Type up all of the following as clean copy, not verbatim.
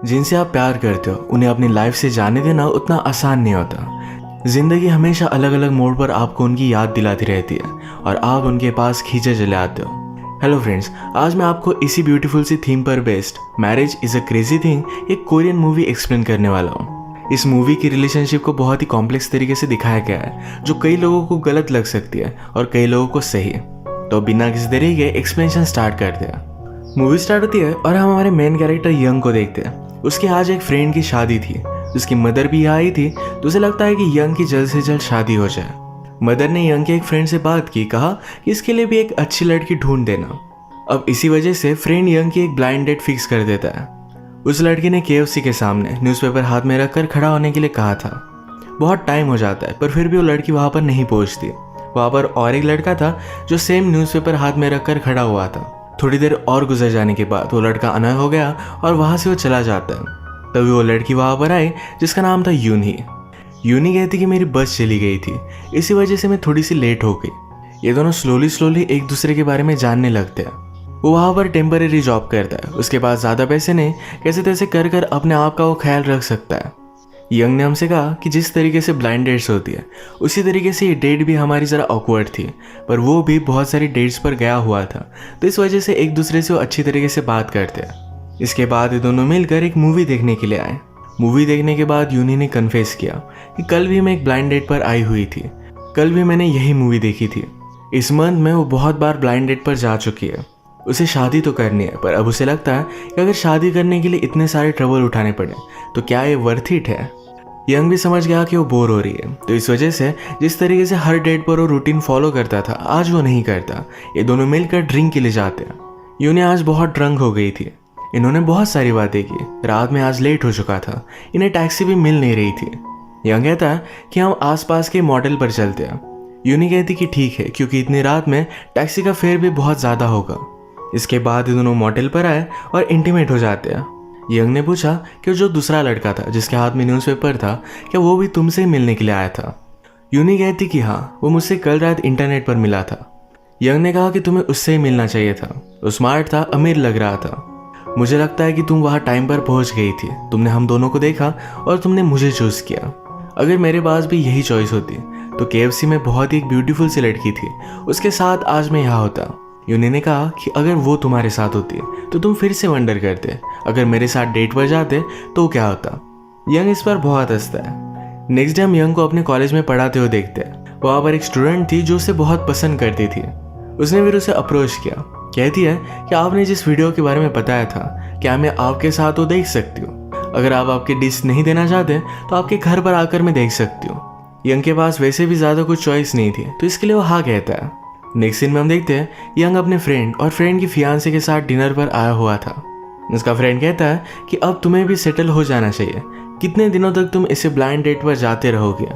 जिनसे आप प्यार करते हो उन्हें अपनी लाइफ से जाने देना उतना आसान नहीं होता। जिंदगी हमेशा अलग अलग मोड़ पर आपको उनकी याद दिलाती रहती है और आप उनके पास खींचे चले आते हो। हेलो फ्रेंड्स, आज मैं आपको इसी ब्यूटीफुल सी थीम पर based marriage is a crazy thing एक कोरियन मूवी एक्सप्लेन करने वाला हूँ। इस मूवी की रिलेशनशिप को बहुत ही कॉम्प्लेक्स तरीके से दिखाया गया है जो कई लोगों को गलत लग सकती है और कई लोगों को सही। तो बिना किसी देरी के एक्सप्लेनेशन स्टार्ट करते हैं। मूवी स्टार्ट होती है और हम हमारे मेन कैरेक्टर यंग को देखते हैं। उसकी आज एक फ्रेंड की शादी थी, उसकी मदर भी यहाँ आई थी, तो उसे लगता है कि यंग की जल्द से जल्द शादी हो जाए। मदर ने यंग के एक फ्रेंड से बात की, कहा कि इसके लिए भी एक अच्छी लड़की ढूंढ देना। अब इसी वजह से फ्रेंड यंग की एक ब्लाइंड डेट फिक्स कर देता है। उस लड़की ने KFC के सामने न्यूज़पेपर हाथ में रखकर खड़ा होने के लिए कहा था। बहुत टाइम हो जाता है पर फिर भी वो लड़की वहाँ पर नहीं पहुँचती। वहाँ पर और एक लड़का था जो सेम न्यूज़पेपर हाथ में रखकर खड़ा हुआ था। थोड़ी देर और गुजर जाने के बाद वो लड़का अनय हो गया और वहाँ से वो चला जाता है। तभी वो लड़की वहाँ पर आई जिसका नाम था यूनी। यूनी कहती कि मेरी बस चली गई थी, इसी वजह से मैं थोड़ी सी लेट हो गई। ये दोनों स्लोली एक दूसरे के बारे में जानने लगते हैं। वो वहाँ पर टेम्परेरी जॉब करता है, उसके पास ज़्यादा पैसे नहीं, कैसे तैसे कर कर अपने आप का वो ख्याल रख सकता है। यंग ने हमसे कहा कि जिस तरीके से ब्लाइंड डेट्स होती है उसी तरीके से ये डेट भी हमारी ज़रा ऑकवर्ड थी, पर वो भी बहुत सारी डेट्स पर गया हुआ था, तो इस वजह से एक दूसरे से वो अच्छी तरीके से बात करते हैं। इसके बाद ये दोनों मिलकर एक मूवी देखने के लिए आए। मूवी देखने के बाद यूनी ने कन्फेस किया कि कल भी मैं एक ब्लाइंड डेट पर आई हुई थी, कल भी मैंने यही मूवी देखी थी। इस मंथ में वो बहुत बार ब्लाइंड डेट पर जा चुकी है। उसे शादी तो करनी है, पर अब उसे लगता है कि अगर शादी करने के लिए इतने सारे ट्रबल उठाने पड़े तो क्या ये वर्थ इट है। यंग भी समझ गया कि वो बोर हो रही है, तो इस वजह से जिस तरीके से हर डेट पर वो रूटीन फॉलो करता था आज वो नहीं करता। ये दोनों मिलकर ड्रिंक के लिए जाते हैं। यूनी आज बहुत ड्रंक हो गई थी। इन्होंने बहुत सारी बातें की। रात में आज लेट हो चुका था, इन्हें टैक्सी भी मिल नहीं रही थी। यंग कहता है कि हम आसपास के मॉडल पर चलते हैं। यूनी कहती कि ठीक है, क्योंकि इतनी रात में टैक्सी का फेयर भी बहुत ज़्यादा होगा। इसके बाद ये दोनों मॉडल पर आए और इंटीमेट हो जाते हैं। यंग ने पूछा कि जो दूसरा लड़का था जिसके हाथ में न्यूज़पेपर था, क्या वो भी तुमसे ही मिलने के लिए आया था। यूनी कहती कि हाँ, वो मुझसे कल रात इंटरनेट पर मिला था। यंग ने कहा कि तुम्हें उससे ही मिलना चाहिए था, वो स्मार्ट था, अमीर लग रहा था। मुझे लगता है कि तुम वहाँ टाइम पर पहुँच गई थी, तुमने हम दोनों को देखा और तुमने मुझे चूज़ किया। अगर मेरे पास भी यही चॉइस होती तो KFC में बहुत ही एक ब्यूटीफुल सी लड़की थी, उसके साथ आज मैं यहाँ होता। यूनी ने कहा कि अगर वो तुम्हारे साथ होती तो तुम फिर से वंडर करते, अगर मेरे साथ डेट पर जाते तो क्या होता। यंग इस पर बहुत हंसता है। नेक्स्ट डे हम यंग को अपने कॉलेज में पढ़ाते हुए देखते हैं। वहाँ पर एक स्टूडेंट थी जो उसे बहुत पसंद करती थी। उसने फिर उसे अप्रोच किया। कहती है कि आपने जिस वीडियो के बारे में बताया था, क्या मैं आपके साथ वो देख सकती हूँ। अगर आप आपके डिश नहीं देना चाहते तो आपके घर पर आकर मैं देख सकती हूँ। यंग के पास वैसे भी ज़्यादा कुछ चॉइस नहीं थी, तो इसके लिए वो हाँ कहता है। नेक्स्ट सीन में हम देखते हैं यंग अपने फ्रेंड और फ्रेंड की फियांसे के साथ डिनर पर आया हुआ था। उसका फ्रेंड कहता है कि अब तुम्हें भी सेटल हो जाना चाहिए। कितने दिनों तक तुम इसे ब्लाइंड डेट पर जाते रहोगे।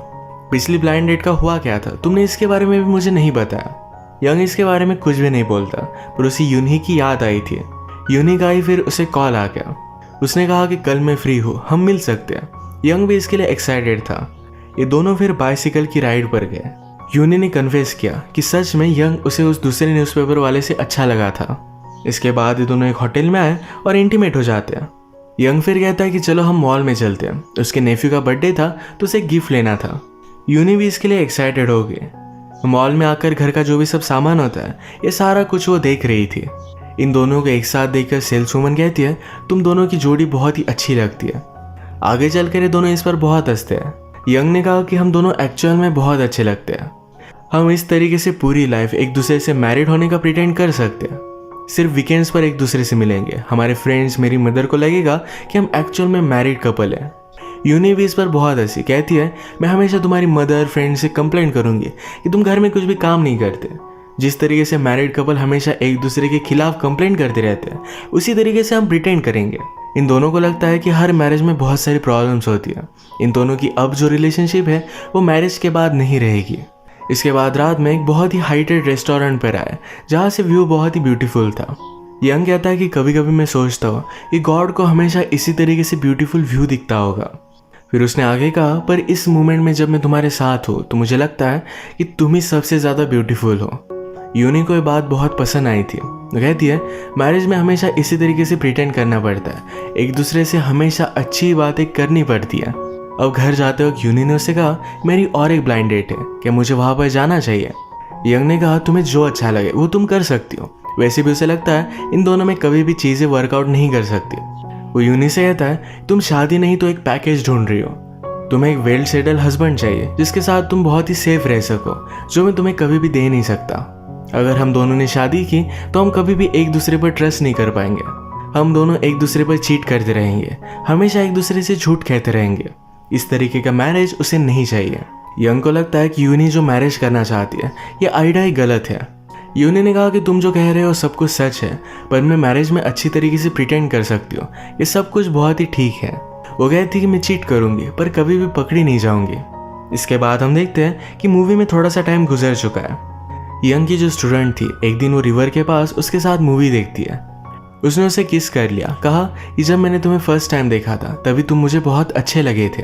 पिछली ब्लाइंड डेट का हुआ क्या था, तुमने इसके बारे में भी मुझे नहीं बताया। यंग इसके बारे में कुछ भी नहीं बोलता, पर उसे यूनी की याद आई थी। यूनी का ही फिर उसे कॉल आ गया। उसने कहा कि कल मैं फ्री हूँ, हम मिल सकते हैं। यंग भी इसके लिए एक्साइटेड था। ये दोनों फिर बाइसिकल की राइड पर गए। यूनी ने कन्फेस किया कि सच में यंग उसे उस दूसरे न्यूज़पेपर वाले से अच्छा लगा था। इसके बाद ये दोनों एक होटल में आए और इंटीमेट हो जाते हैं। यंग फिर कहता है कि चलो हम मॉल में चलते हैं। उसके नेफ्यू का बर्थडे था तो उसे गिफ्ट लेना था। यूनी भी इसके लिए एक्साइटेड हो गई। मॉल में आकर घर का जो भी सब सामान होता है ये सारा कुछ वो देख रही थी। इन दोनों को एक साथ देखकर सेल्स वूमन कहती है तुम दोनों की जोड़ी बहुत ही अच्छी लगती है। आगे चलकर ये दोनों इस पर बहुत हंसते हैं। यंग ने कहा कि हम दोनों एक्चुअल में बहुत अच्छे लगते हैं। हम इस तरीके से पूरी लाइफ एक दूसरे से मैरिड होने का प्रिटेंड कर सकते हैं। सिर्फ वीकेंड्स पर एक दूसरे से मिलेंगे। हमारे फ्रेंड्स, मेरी मदर को लगेगा कि हम एक्चुअल में मैरिड कपल हैं। यूनी भी इस पर बहुत हंसी। कहती है मैं हमेशा तुम्हारी मदर, फ्रेंड से कंप्लेंट करूंगी कि तुम घर में कुछ भी काम नहीं करते। जिस तरीके से मैरिड कपल हमेशा एक दूसरे के खिलाफ कंप्लेंट करते रहते हैं, उसी तरीके से हम प्रिटेंड करेंगे। इन दोनों को लगता है कि हर मैरिज में बहुत सारी प्रॉब्लम्स होती है। इन दोनों की अब जो रिलेशनशिप है वो मैरिज के बाद नहीं रहेगी। इसके बाद रात में एक बहुत ही हाइटेड रेस्टोरेंट पर आए जहाँ से व्यू बहुत ही ब्यूटीफुल था। यंग कहता है कि कभी कभी मैं सोचता हूँ कि गॉड को हमेशा इसी तरीके से ब्यूटीफुल व्यू दिखता होगा। फिर उसने आगे कहा पर इस मोमेंट में जब मैं तुम्हारे साथ हूँ तो मुझे लगता है कि तुम ही सबसे ज़्यादा ब्यूटीफुल हो। यूनी को ये बात बहुत पसंद आई थी। वो कहती है मैरिज में हमेशा इसी तरीके से प्रिटेंड करना पड़ता है, एक दूसरे से हमेशा अच्छी बातें करनी पड़ती है। अब घर जाते वक्त यूनी ने उससे कहा मेरी और एक ब्लाइंड डेट है, क्या मुझे वहाँ पर जाना चाहिए। यंग ने कहा तुम्हें जो अच्छा लगे वो तुम कर सकती हो। वैसे भी उसे लगता है इन दोनों में कभी भी चीज़ें वर्कआउट नहीं कर सकती। वो यूनी से कहता है तुम शादी नहीं तो एक पैकेज ढूंढ रही हो, तुम्हें एक वेल सेटल हस्बैंड चाहिए जिसके साथ तुम बहुत ही सेफ रह सको, जो मैं तुम्हें कभी भी दे नहीं सकता। अगर हम दोनों ने शादी की तो हम कभी भी एक दूसरे पर ट्रस्ट नहीं कर पाएंगे, हम दोनों एक दूसरे पर चीट करते रहेंगे, हमेशा एक दूसरे से झूठ कहते रहेंगे। इस तरीके का मैरिज उसे नहीं चाहिए। यंग को लगता है कि यूनी जो मैरिज करना चाहती है ये आइडिया ही गलत है। यूनी ने कहा कि तुम जो कह रहे हो सब कुछ सच है, पर मैं मैरिज में अच्छी तरीके से प्रिटेंड कर सकती हूँ, ये सब कुछ बहुत ही ठीक है। वो कहती कि मैं चीट करूंगी पर कभी भी पकड़ी नहीं जाऊंगी। इसके बाद हम देखते हैं कि मूवी में थोड़ा सा टाइम गुजर चुका है। यंग की जो स्टूडेंट थी एक दिन वो रिवर के पास उसके साथ मूवी देखती है। उसने उसे किस कर लिया, कहा कि जब मैंने तुम्हें फर्स्ट टाइम देखा था तभी तुम मुझे बहुत अच्छे लगे थे,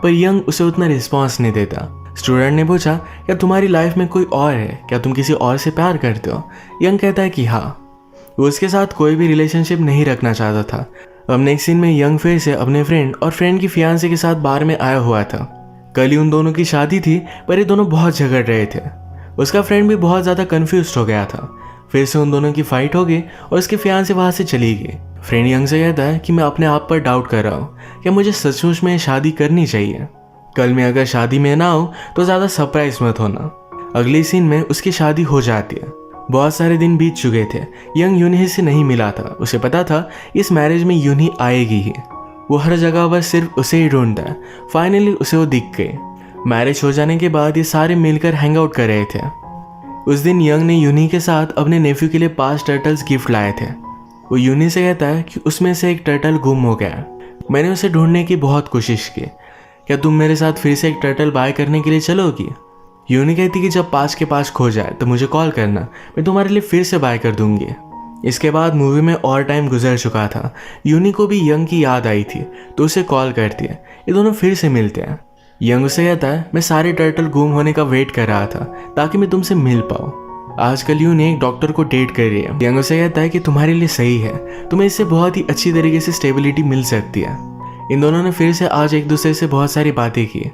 पर यंग उसे उतना रिस्पॉन्स नहीं देता। स्टूडेंट ने पूछा क्या तुम्हारी लाइफ में कोई और है, क्या तुम किसी और से प्यार करते हो। यंग कहता है कि हाँ, वो उसके साथ कोई भी रिलेशनशिप नहीं रखना चाहता था। अब नेक्स्ट सीन में यंग फिर से अपने फ्रेंड और फ्रेंड की फियांसे के साथ बार में आया हुआ था। कल ही उन दोनों की शादी थी, पर ये दोनों बहुत झगड़ रहे थे। उसका फ्रेंड भी बहुत ज़्यादा कन्फ्यूज हो गया था। फिर से उन दोनों की फाइट हो गई और उसके फियांसे वहाँ से चली गई। फ्रेंड यंग से कहता है कि मैं अपने आप पर डाउट कर रहा हूँ, क्या मुझे सचमुच में शादी करनी चाहिए। कल में अगर शादी में ना हो तो ज़्यादा सरप्राइज मत होना। अगले सीन में उसकी शादी हो जाती है। बहुत सारे दिन बीत चुके थे। यंग यूनी से नहीं मिला था। उसे पता था इस मैरिज में यूनी आएगी ही। वो हर जगह पर सिर्फ उसे ही ढूंढता है। फाइनली उसे वो दिख गई। मैरिज हो जाने के बाद ये सारे मिलकर हैंग आउट कर रहे थे। उस दिन यंग ने यूनी के साथ अपने नेफ्यू के लिए 5 टर्टल्स गिफ्ट लाए थे। वो यूनी से कहता है कि उसमें से एक टर्टल गुम हो गया। मैंने उसे ढूंढने की बहुत कोशिश की, क्या तुम मेरे साथ फिर से एक टर्टल बाय करने के लिए चलोगी। यूनी कहती कि जब 5 के 5 खो जाए तो मुझे कॉल करना, मैं तुम्हारे लिए फिर से बाय कर दूंगी। इसके बाद मूवी में और टाइम गुजर चुका था। यूनी को भी यंग की याद आई थी तो उसे कॉल करती है। ये दोनों फिर से मिलते हैं। यंग उसे कहता है मैं सारे टर्टल गुम होने का वेट कर रहा था ताकि मैं तुमसे मिल पाऊँ। आजकल यूनी एक डॉक्टर को डेट कर रही है। यंग उसे कहता है कि तुम्हारे लिए सही है, तुम्हें इससे बहुत ही अच्छी तरीके से स्टेबिलिटी मिल सकती है। इन दोनों ने फिर से आज एक दूसरे से बहुत सारी बातें की।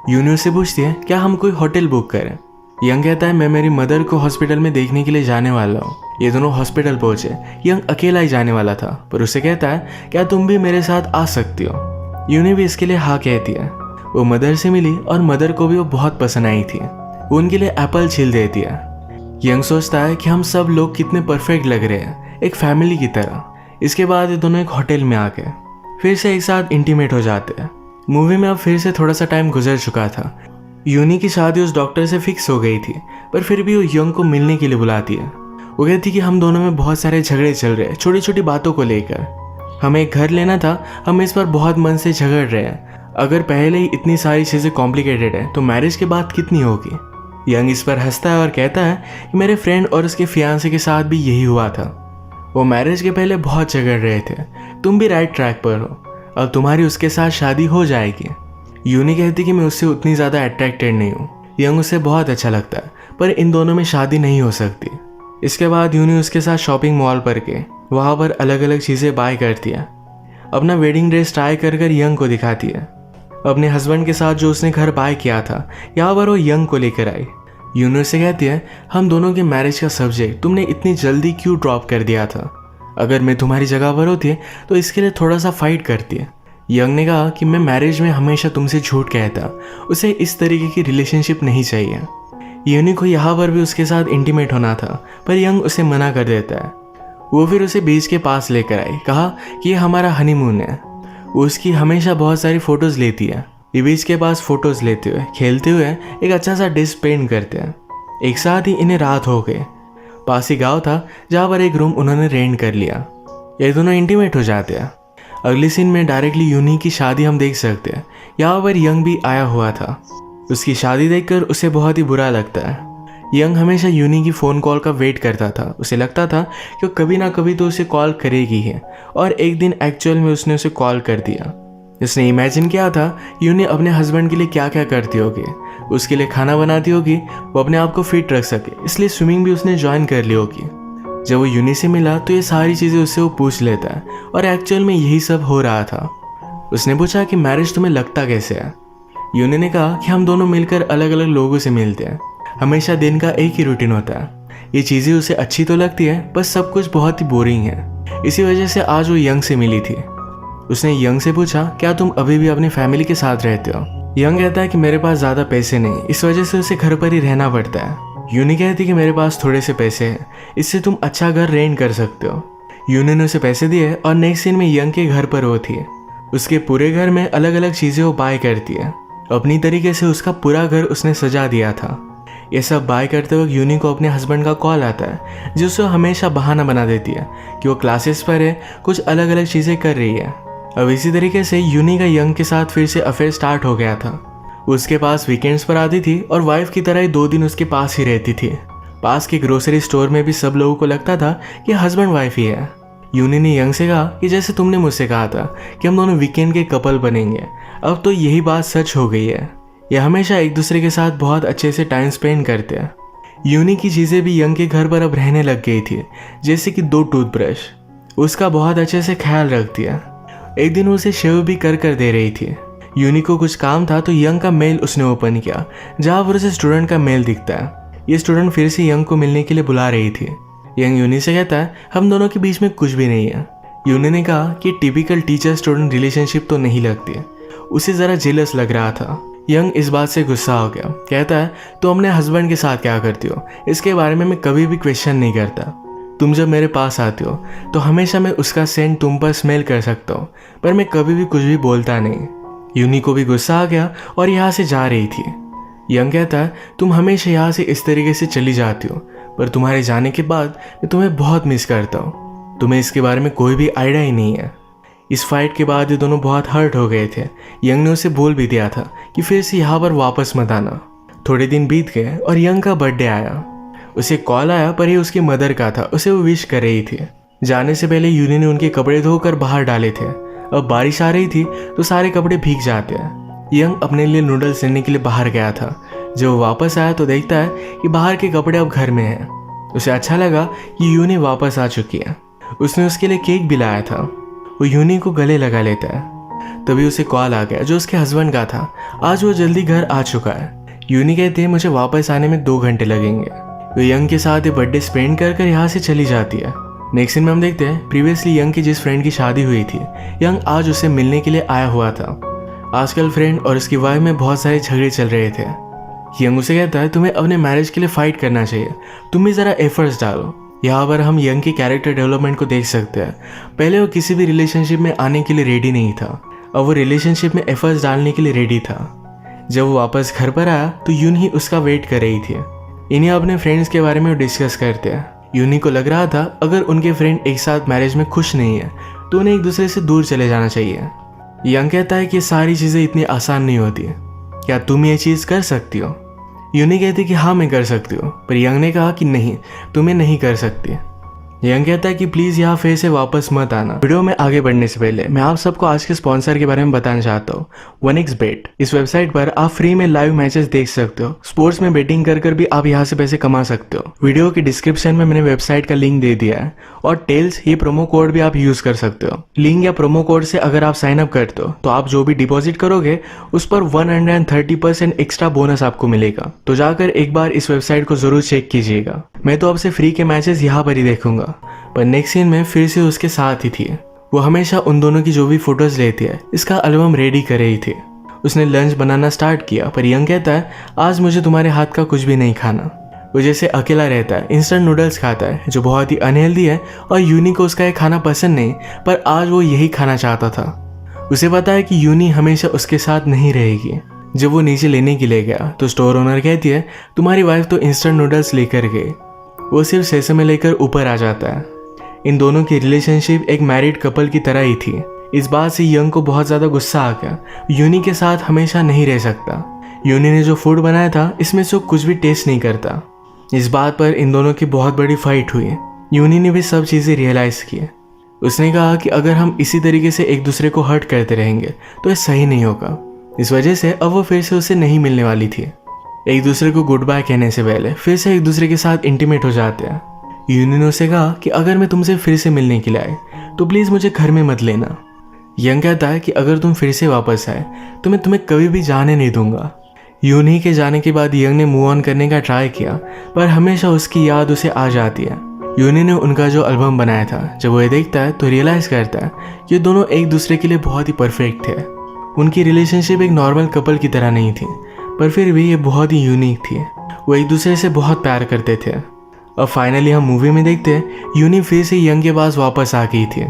यूनी उससे पूछती है क्या हम कोई होटल बुक करें। यंग कहता है मैं मेरी मदर को हॉस्पिटल में देखने के लिए जाने वाला हूँ। ये दोनों हॉस्पिटल पहुंचे। यंग अकेला ही जाने वाला था, पर उसे कहता है क्या तुम भी मेरे साथ आ सकती हो। यूनी भी इसके लिए हाँ कहती है। वो मदर से मिली और मदर को भी वो बहुत पसंद आई थी। वो उनके लिए एप्पल छील देती है। यंग सोचता है कि हम सब लोग कितने परफेक्ट लग रहे हैं, एक फैमिली की तरह। इसके बाद ये दोनों एक होटल में आ गए, फिर से एक साथ इंटीमेट हो जाते हैं। मूवी में अब फिर से थोड़ा सा टाइम गुजर चुका था। यूनी की शादी उस डॉक्टर से फिक्स हो गई थी, पर फिर भी वो यंग को मिलने के लिए बुलाती है। वो कहती कि हम दोनों में बहुत सारे झगड़े चल रहे हैं, छोटी छोटी बातों को लेकर। हमें एक घर लेना था, हम इस पर बहुत मन से झगड़ रहे हैं। अगर पहले ही इतनी सारी चीज़ें कॉम्प्लिकेटेड है तो मैरिज के बाद कितनी होगी। यंग इस पर हंसता है और कहता है कि मेरे फ्रेंड और उसके फियांसे के साथ भी यही हुआ था। वो मैरिज के पहले बहुत झगड़ रहे थे। तुम भी राइट ट्रैक पर हो, अब तुम्हारी उसके साथ शादी हो जाएगी। यूनी कहती कि मैं उससे उतनी ज़्यादा अट्रैक्टेड नहीं हूँ। यंग उसे बहुत अच्छा लगता है, पर इन दोनों में शादी नहीं हो सकती। इसके बाद यूनी उसके साथ शॉपिंग मॉल पर गए। वहाँ पर अलग अलग चीज़ें बाय करती है। अपना वेडिंग ड्रेस ट्राई कर यंग को दिखाती है। अपने हस्बैंड के साथ जो उसने घर बाय किया था, यहाँ पर वो यंग को लेकर आई। यूनी से कहती है हम दोनों के मैरिज का सब्जेक्ट तुमने इतनी जल्दी क्यों ड्रॉप कर दिया था। अगर मैं तुम्हारी जगह पर होती तो इसके लिए थोड़ा सा फाइट करती है। यंग ने कहा कि मैं मैरिज में हमेशा तुमसे झूठ कहता, उसे इस तरीके की रिलेशनशिप नहीं चाहिए। यूनी को यहाँ पर भी उसके साथ इंटीमेट होना था, पर यंग उसे मना कर देता है। वो फिर उसे बीच के पास लेकर आई, कहा कि ये हमारा हनीमून है। वो उसकी हमेशा बहुत सारी फ़ोटोज़ लेती है। ये बीच के पास फ़ोटोज़ लेते हुए खेलते हुए एक अच्छा सा डिश पेंट करते हैं। एक साथ ही इन्हें रात हो गई। पास ही गाँव था जहाँ पर एक रूम उन्होंने रेंट कर लिया। ये दोनों इंटीमेट हो जाते हैं। अगले सीन में डायरेक्टली यूनी की शादी हम देख सकते हैं। यहाँ पर यंग भी आया हुआ था। उसकी शादी देखकर उसे बहुत ही बुरा लगता है। यंग हमेशा यूनी की फ़ोन कॉल का वेट करता था। उसे लगता था कि वो कभी ना कभी तो उसे कॉल करेगी है, और एक दिन एक्चुअल में उसने उसे कॉल कर दिया। उसने इमेजिन किया था यूनी अपने हस्बैंड के लिए क्या क्या करती होगी, उसके लिए खाना बनाती होगी, वो अपने आप को फिट रख सके, इसलिए स्विमिंग भी उसने ज्वाइन कर ली होगी। जब वो यूनी से मिला तो ये सारी चीज़ें उससे वो पूछ लेता है और एक्चुअल में यही सब हो रहा था। उसने पूछा कि मैरिज तुम्हें लगता कैसे है। यूनी ने कहा कि हम दोनों मिलकर अलग अलग लोगों से मिलते हैं, हमेशा दिन का एक ही रूटीन होता है। ये चीज़ें उसे अच्छी तो लगती है, बस सब कुछ बहुत ही बोरिंग है। इसी वजह से आज वो यंग से मिली थी। उसने यंग से पूछा, क्या तुम अभी भी अपनी फैमिली के साथ रहते हो? यंग कहता है कि मेरे पास ज़्यादा पैसे नहीं, इस वजह से उसे घर पर ही रहना पड़ता है। यूनी कहती कि मेरे पास थोड़े से पैसे हैं, इससे तुम अच्छा घर रेंट कर सकते हो। यूनी ने उसे पैसे दिए और नेक्स्ट सीन में यंग के घर पर वो थी। उसके पूरे घर में अलग अलग चीज़ें वो बाय करती है। अपनी तरीके से उसका पूरा घर उसने सजा दिया था। ये सब बाय करते वक्त यूनी को अपने हस्बैंड का कॉल आता है, जो उसे हमेशा बहाना बना देती है कि वो क्लासेस पर है, कुछ अलग अलग चीज़ें कर रही है। अब इसी तरीके से यूनी का यंग के साथ फिर से अफेयर स्टार्ट हो गया था। उसके पास वीकेंड्स पर आती थी और वाइफ की तरह ही 2 दिन उसके पास ही रहती थी। पास के ग्रोसरी स्टोर में भी सब लोगों को लगता था कि हस्बैंड वाइफ ही है। यूनी ने यंग से कहा कि जैसे तुमने मुझसे कहा था कि हम दोनों वीकेंड के कपल बनेंगे, अब तो यही बात सच हो गई है। ये हमेशा एक दूसरे के साथ बहुत अच्छे से टाइम स्पेंड करते हैं। यूनी की चीज़ें भी यंग के घर पर अब रहने लग गई थी, जैसे कि 2 टूथब्रश। उसका बहुत अच्छे से ख्याल रखती है। एक दिन उसे शेव भी कर दे रही थी। यूनी को कुछ काम था तो यंग का मेल उसने ओपन किया, जहाँ पर उसे स्टूडेंट का मेल दिखता है। ये स्टूडेंट फिर से यंग को मिलने के लिए बुला रही थी। यंग यूनी से कहता है, हम दोनों के बीच में कुछ भी नहीं है। यूनी ने कहा कि टिपिकल टीचर स्टूडेंट रिलेशनशिप तो नहीं लगती। उसे ज़रा जेलस लग रहा था। यंग इस बात से गुस्सा हो गया। कहता है, तो अपने हस्बैंड के साथ क्या करती हो? इसके बारे में मैं कभी भी क्वेश्चन नहीं करता। तुम जब मेरे पास आती हो तो हमेशा मैं उसका सेंट तुम पर स्मेल कर सकता हूँ, पर मैं कभी भी कुछ भी बोलता नहीं। यूनी को भी गुस्सा आ गया और यहाँ से जा रही थी। यंग कहता है, तुम हमेशा यहाँ से इस तरीके से चली जाती हो, पर तुम्हारे जाने के बाद मैं तुम्हें बहुत मिस करता हूँ। तुम्हें इसके बारे में कोई भी आइडिया ही नहीं है। इस फाइट के बाद ये दोनों बहुत हर्ट हो गए थे। यंग ने उसे बोल भी दिया था कि फिर से यहाँ पर वापस मत आना। थोड़े दिन बीत गए और यंग का बर्थडे आया। उसे कॉल आया, पर ये उसकी मदर का था। उसे वो विश कर रही थी। जाने से पहले यूनी ने उनके कपड़े धोकर बाहर डाले थे। अब बारिश आ रही थी तो सारे कपड़े भीग जाते हैं। यंग अपने लिए नूडल्स लेने के लिए बाहर गया था। जब वो वापस आया तो देखता है कि बाहर के कपड़े अब घर में हैं। उसे अच्छा लगा कि यूनी वापस आ चुकी है। उसने उसके लिए केक भी लाया था। वो यूनी को गले लगा लेता है। तभी उसे कॉल आ गया, जो उसके हस्बैंड का था। आज वो जल्दी घर आ चुका है। यूनी कहती है, मुझे वापस आने में 2 घंटे लगेंगे। वो यंग के साथ बर्थडे स्पेंड कर यहाँ से चली जाती है। नेक्स्ट सीन में हम देखते हैं, प्रीवियसली यंग की जिस फ्रेंड की शादी हुई थी, यंग आज उसे मिलने के लिए आया हुआ था। आजकल फ्रेंड और उसकी वाइफ में बहुत सारे झगड़े चल रहे थे। यंग उसे कहता है, तुम्हें अपने मैरिज के लिए फाइट करना चाहिए, तुम भी ज़रा एफर्ट्स डालो। यहाँ पर हम यंग के कैरेक्टर डेवलपमेंट को देख सकते हैं। पहले वो किसी भी रिलेशनशिप में आने के लिए रेडी नहीं था, अब वो रिलेशनशिप में एफर्ट्स डालने के लिए रेडी था। जब वो वापस घर पर आया तो यून ही उसका वेट कर रही थी। इन्हें अपने फ्रेंड्स के बारे में डिस्कस करते हैं। यूनी को लग रहा था अगर उनके फ्रेंड एक साथ मैरिज में खुश नहीं है तो उन्हें एक दूसरे से दूर चले जाना चाहिए। यंग कहता है कि सारी चीज़ें इतनी आसान नहीं होती, क्या तुम ये चीज़ कर सकती हो? यूनी कहती कि हाँ मैं कर सकती हूँ, पर यंग ने कहा कि नहीं, तुम्हें नहीं कर सकती। यंग कहता है कि प्लीज़ यहाँ फिर से वापस मत आना। वीडियो में आगे बढ़ने से पहले मैं आप सबको आज के स्पॉन्सर के बारे में बताना चाहता हूँ, 1xBet। इस वेबसाइट पर आप फ्री में लाइव मैचेस देख सकते हो। स्पोर्ट्स में बेटिंग कर भी आप यहाँ से पैसे कमा सकते हो। वीडियो के डिस्क्रिप्शन में मैंने वेबसाइट का लिंक दे दिया है, और टेल्स ये प्रोमो कोड भी आप यूज कर सकते हो। लिंक या प्रोमो कोड से अगर आप साइन अप करते हो तो आप जो भी डिपॉजिट करोगे उस पर 130% एक्स्ट्रा बोनस आपको मिलेगा। तो जाकर एक बार इस वेबसाइट को जरूर चेक कीजिएगा। मैं तो आपसे फ्री के मैचेस यहाँ पर ही देखूंगा। पर नेक्स्ट सीन में फिर से उसके साथ ही थी। वो हमेशा उन दोनों की जो भी फोटोज लेती है इसका एल्बम रेडी कर रही थी। उसने लंच बनाना स्टार्ट किया, पर यंग कहता है आज मुझे तुम्हारे हाथ का कुछ भी नहीं खाना। वो जैसे अकेला रहता है, इंस्टेंट नूडल्स खाता है जो बहुत ही अनहेल्दी है, और यूनी को उसका ये खाना पसंद नहीं, पर आज वो यही खाना चाहता था। उसे पता है कि यूनी हमेशा उसके साथ नहीं रहेगी। जब वो नीचे लेने के लिए गया तो स्टोर ओनर कहती है तुम्हारी वाइफ तो इंस्टेंट नूडल्स लेकर गई। वो सिर्फ सेसमे लेकर ऊपर आ जाता है। इन दोनों की रिलेशनशिप एक मैरिड कपल की तरह ही थी। इस बात से यंग को बहुत ज़्यादा गुस्सा आ गया। यूनी के साथ हमेशा नहीं रह सकता। यूनी ने जो फूड बनाया था इसमें से कुछ भी टेस्ट नहीं करता। इस बात पर इन दोनों की बहुत बड़ी फाइट हुई। यूनी ने भी सब चीज़ें रियलाइज़ की। उसने कहा कि अगर हम इसी तरीके से एक दूसरे को हर्ट करते रहेंगे तो ये सही नहीं होगा। इस वजह से अब वो फिर से उसे नहीं मिलने वाली थी। एक दूसरे को गुड बाय कहने से पहले फिर से एक दूसरे के साथ इंटीमेट हो जाते हैं। यूनी ने उसे कहा कि अगर मैं तुमसे फिर से मिलने के लिए आए तो प्लीज़ मुझे घर में मत लेना। यंग कहता है कि अगर तुम फिर से वापस आए तो मैं तुम्हें कभी भी जाने नहीं दूंगा। यूनी के जाने के बाद यंग ने मूव ऑन करने का ट्राई किया, पर हमेशा उसकी याद उसे आ जाती है। यूनी ने उनका जो एल्बम बनाया था, जब वो ये देखता है तो रियलाइज़ करता है कि दोनों एक दूसरे के लिए बहुत ही परफेक्ट थे। उनकी रिलेशनशिप एक नॉर्मल कपल की तरह नहीं थी, पर फिर भी ये बहुत ही यूनिक थी। वो एक दूसरे से बहुत प्यार करते थे। अब फाइनली हम मूवी में देखते हैं यूनी फिर से यंग के पास वापस आ गई थी।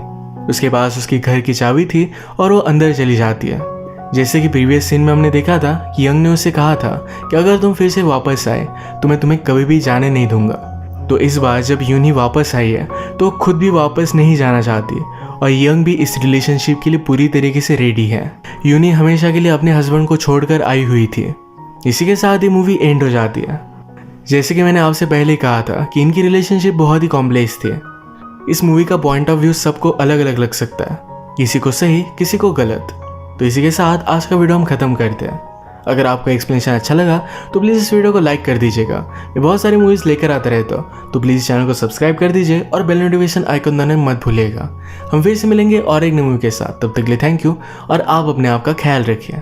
उसके पास उसकी घर की चाबी थी और वो अंदर चली जाती है। जैसे कि प्रीवियस सीन में हमने देखा था कि यंग ने उससे कहा था कि अगर तुम फिर से वापस आए तो मैं तुम्हें कभी भी जाने नहीं दूंगा। तो इस बार जब यूनी वापस आई है तो खुद भी वापस नहीं जाना चाहती और यंग भी इस रिलेशनशिप के लिए पूरी तरीके से रेडी है। यूनी हमेशा के लिए अपने हस्बैंड को छोड़कर आई हुई थी। इसी के साथ ही मूवी एंड हो जाती है। जैसे कि मैंने आपसे पहले कहा था कि इनकी रिलेशनशिप बहुत ही कॉम्प्लेक्स थी। इस मूवी का पॉइंट ऑफ व्यू सबको अलग अलग लग सकता है, किसी को सही किसी को गलत। तो इसी के साथ आज का वीडियो हम ख़त्म करते हैं। अगर आपको एक्सप्लेनेशन अच्छा लगा तो प्लीज़ इस वीडियो को लाइक कर दीजिएगा। मैं बहुत सारी मूवीज़ लेकर आता रहता हूँ, तो प्लीज़ चैनल को सब्सक्राइब कर दीजिए और बेल नोटिफिकेशन आइकन दबाना मत भूलिएगा। हम फिर से मिलेंगे और एक नई मूवी के साथ। तब तक के लिए थैंक यू और आप अपने आप का ख्याल रखिए।